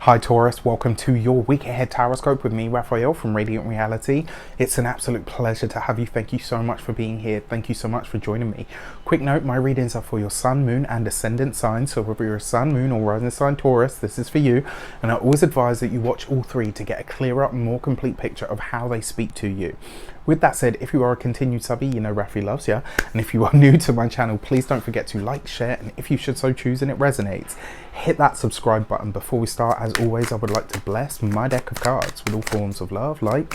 Hi Taurus, welcome to your week ahead horoscope with me, Raphael from Reydiant Reality. It's an absolute pleasure to have you. Thank you so much for being here. Thank you so much for joining me. Quick note, my readings are for your sun, moon and ascendant signs. So whether you're a sun, moon or rising sign Taurus, this is for you. And I always advise that you watch all three to get a clearer and more complete picture of how they speak to you. With that said, if you are a continued subby, you know Rafi loves you. And if you are new to my channel, please don't forget to like, share, and if you should so choose and it resonates, hit that subscribe button. Before we start, as always, I would like to bless my deck of cards with all forms of love, light,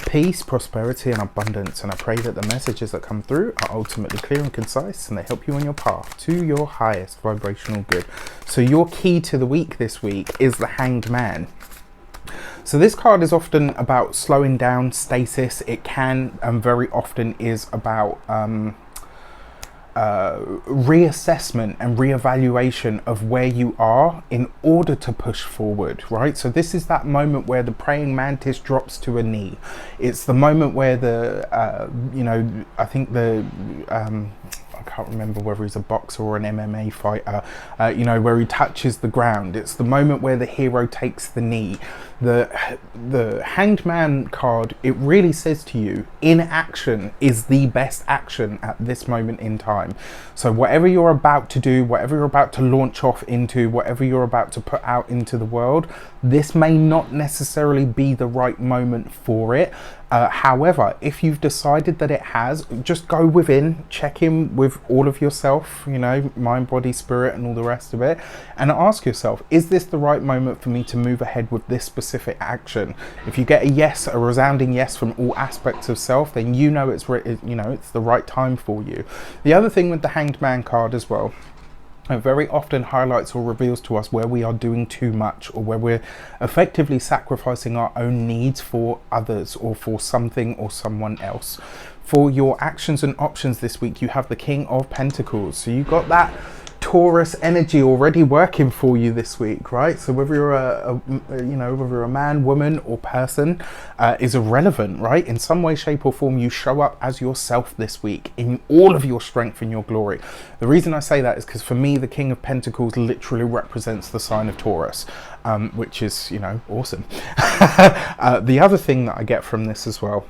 peace, prosperity, and abundance. And I pray that the messages that come through are ultimately clear and concise, and they help you on your path to your highest vibrational good. So your key to the week this week is the Hanged Man. So this card is often about slowing down, stasis. It can and very often is about reassessment and reevaluation of where you are in order to push forward, right? So this is that moment where the praying mantis drops to a knee. It's the moment where the I think the I can't remember whether he's a boxer or an MMA fighter, where he touches the ground. It's the moment where the hero takes the knee. The Hanged Man card, it really says to you, inaction is the best action at this moment in time. So whatever you're about to do, whatever you're about to launch off into, whatever you're about to put out into the world, this may not necessarily be the right moment for it. However, if you've decided that it has, just go within, check in with all of yourself, mind, body, spirit, and all the rest of it, and ask yourself, is this the right moment for me to move ahead with this specific action? If you get a yes, a resounding yes from all aspects of self, then it's the right time for you. The other thing with the Hanged Man card as well, it very often highlights or reveals to us where we are doing too much, or where we're effectively sacrificing our own needs for others or for something or someone else. For your actions and options this week, you have the King of Pentacles. So you got that Taurus energy already working for you this week, right? So whether you're whether a man, woman, or person is irrelevant, right? In some way, shape, or form, you show up as yourself this week in all of your strength and your glory. The reason I say that is because for me, the King of Pentacles literally represents the sign of Taurus, which is, awesome. The other thing that I get from this as well,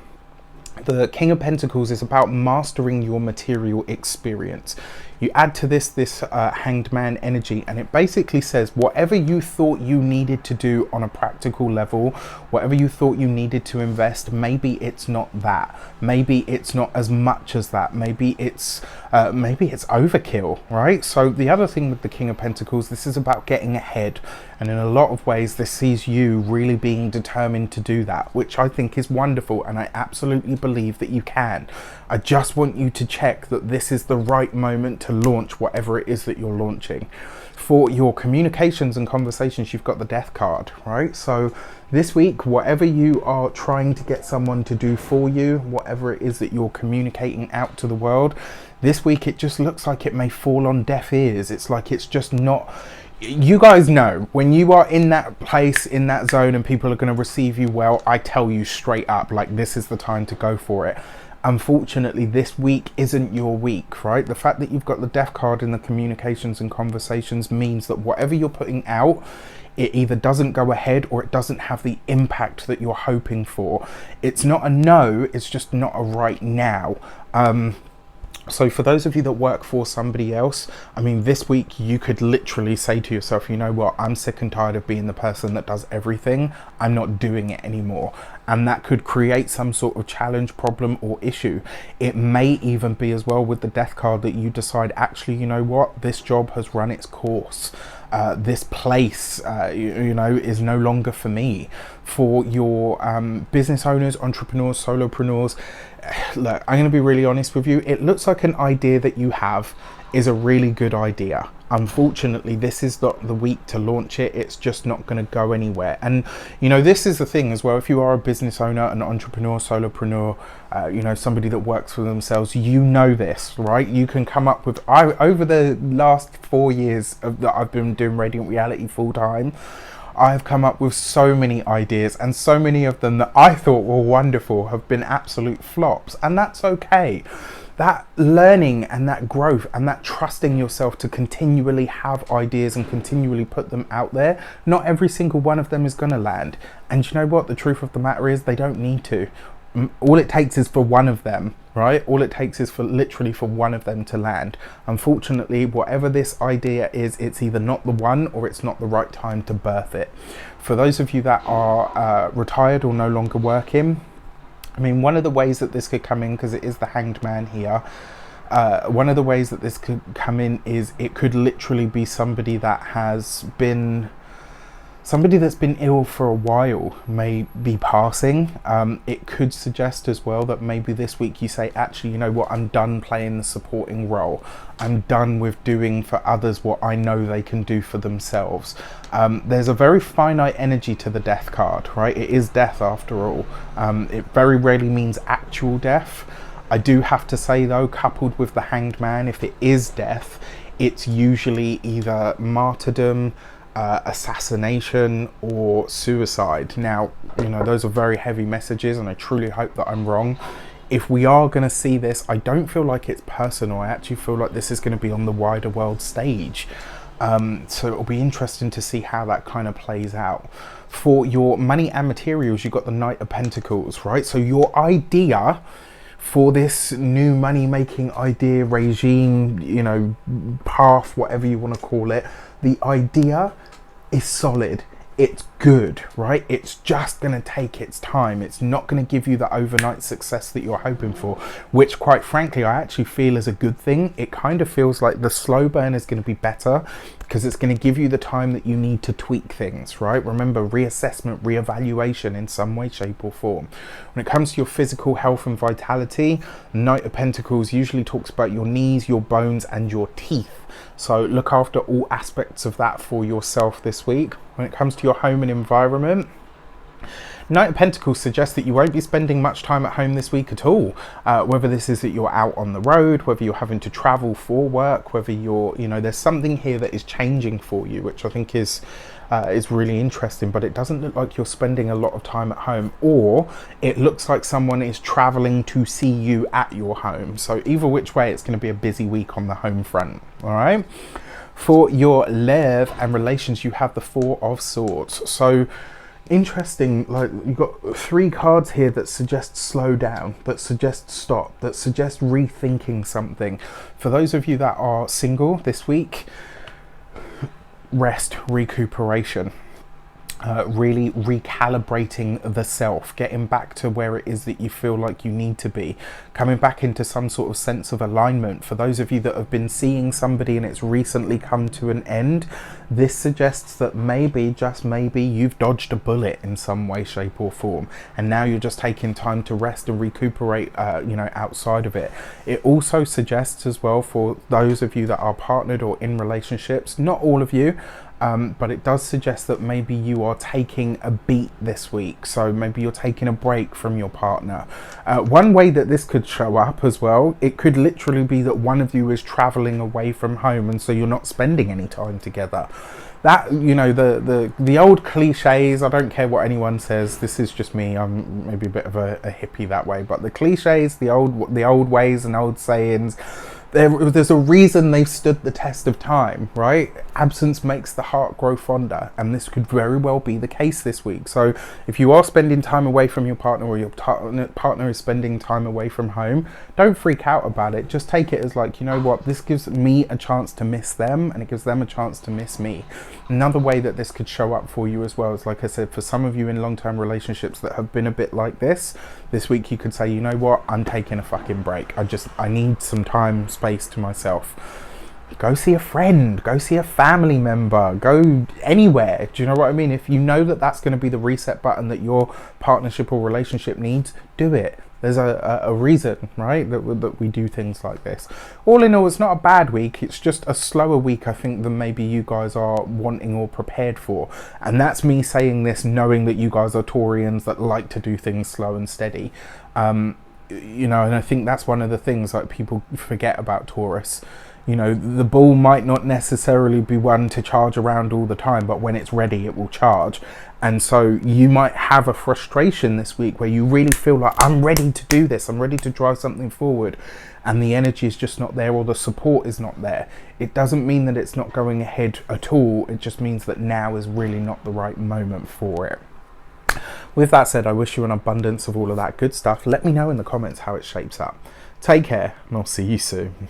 the King of Pentacles is about mastering your material experience. You add to this Hanged Man energy, and it basically says whatever you thought you needed to do on a practical level, whatever you thought you needed to invest, maybe it's not that. Maybe it's not as much as that. Maybe it's overkill, right? So the other thing with the King of Pentacles, this is about getting ahead, and in a lot of ways this sees you really being determined to do that, which I think is wonderful, and I absolutely believe that you can. I just want you to check that this is the right moment to launch whatever it is that you're launching. For your communications and conversations, you've got the Death card, right? So this week, whatever you are trying to get someone to do for you, whatever it is that you're communicating out to the world, this week it just looks like it may fall on deaf ears. It's like it's just not. You guys know when you are in that place, in that zone, and people are going to receive you well, I tell you straight up, like, this is the time to go for it. Unfortunately, this week isn't your week, right? The fact that you've got the Death card in the communications and conversations means that whatever you're putting out, it either doesn't go ahead or it doesn't have the impact that you're hoping for. It's not a no, it's just not a right now. So for those of you that work for somebody else, I mean, this week you could literally say to yourself, you know what, I'm sick and tired of being the person that does everything. I'm not doing it anymore. And that could create some sort of challenge, problem, or issue. It may even be as well with the Death card that you decide, actually, you know what, this job has run its course. This place, is no longer for me. For your business owners, entrepreneurs, solopreneurs, look, I'm going to be really honest with you. It looks like an idea that you have is a really good idea. Unfortunately, this is not the week to launch it. It's just not going to go anywhere. And this is the thing as well. If you are a business owner, an entrepreneur, solopreneur, somebody that works for themselves, this, right? You can come up with, over the last 4 years that I've been doing Reydiant Reality full time, I've come up with so many ideas, and so many of them that I thought were wonderful have been absolute flops, and that's okay. that learning and that growth and that trusting yourself to continually have ideas and continually put them out there, not every single one of them is going to land. And you know what? The truth of the matter is they don't need to. All it takes is for one of them, right? All it takes is for literally for one of them to land. Unfortunately, whatever this idea is, it's either not the one or it's not the right time to birth it. For those of you that are retired or no longer working, I mean, one of the ways that this could come in, because it is the Hanged Man here, one of the ways that this could come in is it could literally be somebody that has been, somebody that's been ill for a while may be passing. It could suggest as well that maybe this week you say, actually, you know what, I'm done playing the supporting role. I'm done with doing for others what I know they can do for themselves. There's a very finite energy to the death card, right? It is death after all. It very rarely means actual death. I do have to say though, coupled with the Hanged Man, if it is death, it's usually either martyrdom, assassination or suicide. Now, you know, those are very heavy messages and I truly hope that I'm wrong. If we are going to see this, I don't feel like it's personal. I actually feel like this is going to be on the wider world stage. So it'll be interesting to see how that kind of plays out. For your money and materials, you've got the Knight of Pentacles, right? So your idea for this new money making idea, regime, you know, path, whatever you want to call it, the idea is solid. It's good, right? It's just going to take its time. It's not going to give you the overnight success that you're hoping for, which quite frankly, I actually feel is a good thing. It kind of feels like the slow burn is going to be better because it's going to give you the time that you need to tweak things, right? Remember, reassessment, reevaluation in some way, shape or form. When it comes to your physical health and vitality, Knight of Pentacles usually talks about your knees, your bones and your teeth. So look after all aspects of that for yourself this week. When it comes to your home and environment, Knight of Pentacles suggests that you won't be spending much time at home this week at all. Whether this is that you're out on the road, whether you're having to travel for work, whether you're, you know, there's something here that is changing for you, which I think is really interesting, but it doesn't look like you're spending a lot of time at home, or it looks like someone is traveling to see you at your home. So either which way, it's going to be a busy week on the home front. All right. For your love and relations, you have the Four of Swords. So interesting, like you've got 3 cards here that suggest slow down, that suggest stop, that suggest rethinking something. For those of you that are single this week, rest, recuperation, really recalibrating the self, getting back to where it is that you feel like you need to be, coming back into some sort of sense of alignment. For those of you that have been seeing somebody and it's recently come to an end, this suggests that maybe, just maybe, you've dodged a bullet in some way, shape or form, and now you're just taking time to rest and recuperate, you know, outside of it. It also suggests as well, for those of you that are partnered or in relationships, not all of you, but it does suggest that maybe you are taking a beat this week. So maybe you're taking a break from your partner. One way that this could show up as well, it could literally be that one of you is traveling away from home and so you're not spending any time together. That, you know, the old cliches, I don't care what anyone says, this is just me, I'm maybe a bit of a hippie that way, but the cliches, the old ways and old sayings, there's a reason they've stood the test of time, right? Absence makes the heart grow fonder, and this could very well be the case this week. So if you are spending time away from your partner, or your partner is spending time away from home, don't freak out about it. Just take it as like, you know what, this gives me a chance to miss them and it gives them a chance to miss me. Another way that this could show up for you as well is, like I said, for some of you in long-term relationships that have been a bit like this week, you could say, you know what, I'm taking a fucking break. I need some time, space to myself. Go see a friend, go see a family member, go anywhere. Do you know what I mean? If you know that that's going to be the reset button that your partnership or relationship needs, do it. There's a reason, right, that we do things like this. All in all, it's not a bad week. It's just a slower week, I think, than maybe you guys are wanting or prepared for. And that's me saying this knowing that you guys are Taurians that like to do things slow and steady. You know, and I think that's one of the things like people forget about Taurus. You know, the ball might not necessarily be one to charge around all the time, but when it's ready, it will charge. And so you might have a frustration this week where you really feel like, I'm ready to do this, I'm ready to drive something forward, and the energy is just not there, or the support is not there. It doesn't mean that it's not going ahead at all. It just means that now is really not the right moment for it. With that said, I wish you an abundance of all of that good stuff. Let me know in the comments how it shapes up. Take care, and I'll see you soon.